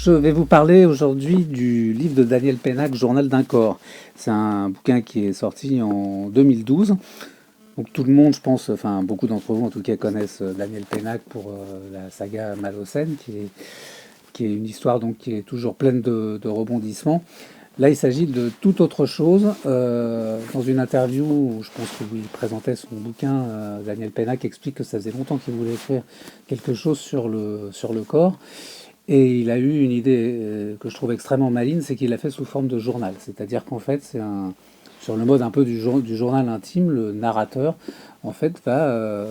Je vais vous parler aujourd'hui du livre de Daniel Pennac, Journal d'un corps. C'est un bouquin qui est sorti en 2012. Donc tout le monde, je pense, enfin beaucoup d'entre vous en tout cas connaissent Daniel Pennac pour la saga Malocène, qui est une histoire donc qui est toujours pleine de rebondissements. Là, il s'agit de tout autre chose. Dans une interview où je pense que il présentait son bouquin, Daniel Pennac explique que ça faisait longtemps qu'il voulait écrire quelque chose sur le corps. Et il a eu une idée que je trouve extrêmement maligne, c'est qu'il l'a fait sous forme de journal. C'est-à-dire qu'en fait, sur le mode un peu du journal intime, le narrateur, en fait, va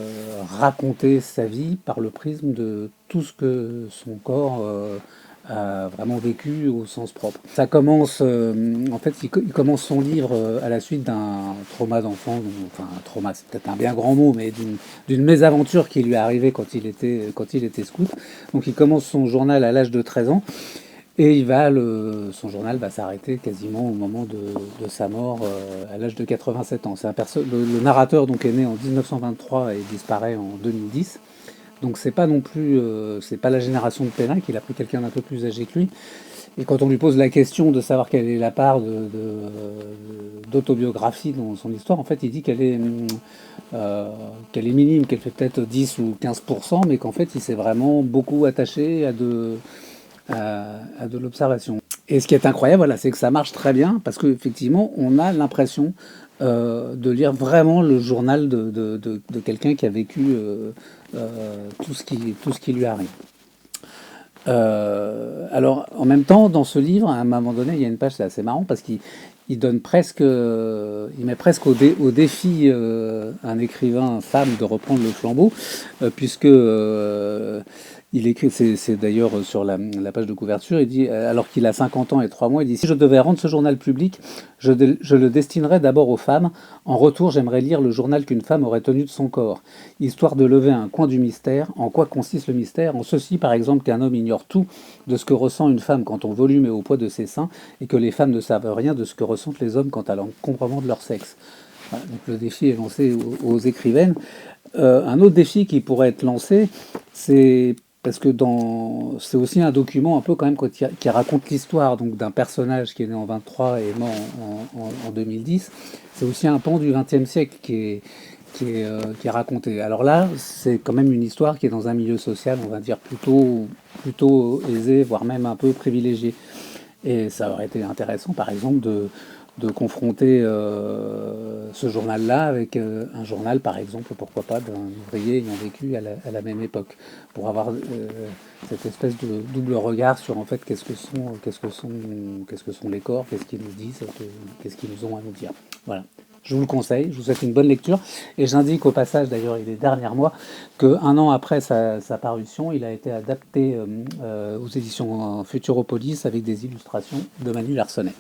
raconter sa vie par le prisme de tout ce que son corps a vraiment vécu au sens propre. Ça commence, en fait, il commence son livre à la suite d'un trauma d'enfant, enfin un trauma, c'est peut-être un bien grand mot, mais d'une mésaventure qui lui est arrivée quand il était scout. Donc il commence son journal à l'âge de 13 ans et son journal va s'arrêter quasiment au moment de sa mort à l'âge de 87 ans. Le narrateur donc est né en 1923 et disparaît en 2010. Donc c'est pas non plus, c'est pas la génération de Pennac, il a pris quelqu'un d'un peu plus âgé que lui. Et quand on lui pose la question de savoir quelle est la part d'autobiographie dans son histoire, en fait il dit qu'elle est minime, qu'elle fait peut-être 10 ou 15%, mais qu'en fait il s'est vraiment beaucoup attaché à de l'observation. Et ce qui est incroyable, voilà, c'est que ça marche très bien, parce qu'effectivement on a l'impression de lire vraiment le journal de quelqu'un qui a vécu tout ce qui lui arrive. Alors, en même temps, dans ce livre, à un moment donné, il y a une page, c'est assez marrant, parce qu'il donne presque, il met presque au défi un écrivain femme de reprendre le flambeau, puisque il écrit, c'est d'ailleurs sur la page de couverture, il dit, alors qu'il a 50 ans et 3 mois, il dit: si je devais rendre ce journal public, je le destinerais d'abord aux femmes. En retour, j'aimerais lire le journal qu'une femme aurait tenu de son corps, histoire de lever un coin du mystère. En quoi consiste le mystère? En ceci, par exemple, qu'un homme ignore tout de ce que ressent une femme quant au volume et au poids de ses seins, et que les femmes ne savent rien de ce que ressentent les hommes quant à l'encombrement de leur sexe. Voilà, donc le défi est lancé aux écrivaines. Un autre défi qui pourrait être lancé, c'est parce que c'est aussi un document un peu quand même qui raconte l'histoire donc d'un personnage qui est né en 23 et mort en 2010. C'est aussi un pan du XXe siècle qui est raconté. Alors là, c'est quand même une histoire qui est dans un milieu social, on va dire, plutôt aisé, voire même un peu privilégié. Et ça aurait été intéressant, par exemple, de confronter ce journal-là avec un journal, par exemple, pourquoi pas, d'un ouvrier ayant vécu à la même époque, pour avoir cette espèce de double regard sur en fait qu'est-ce que sont les corps, qu'est-ce qu'ils nous disent, qu'est-ce qu'ils nous ont à nous dire. Voilà. Je vous le conseille, je vous souhaite une bonne lecture et j'indique au passage, d'ailleurs il est derniers mois, qu'un an après sa parution, il a été adapté aux éditions Futuropolis avec des illustrations de Manu Larsonnet.